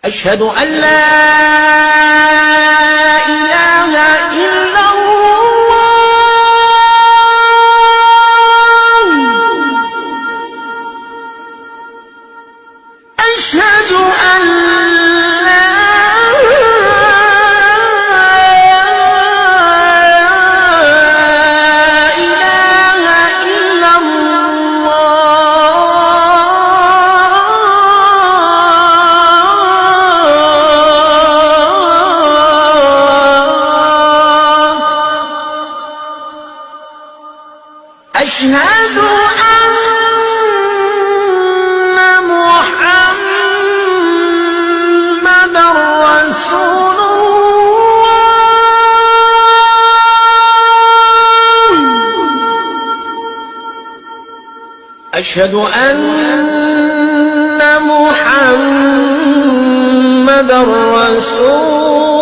أشهد أن لا إله إلا الله. أشهد أن لا إله إلا الله. أشهد أن محمدًا رسول الله. أشهد أن محمدًا رسول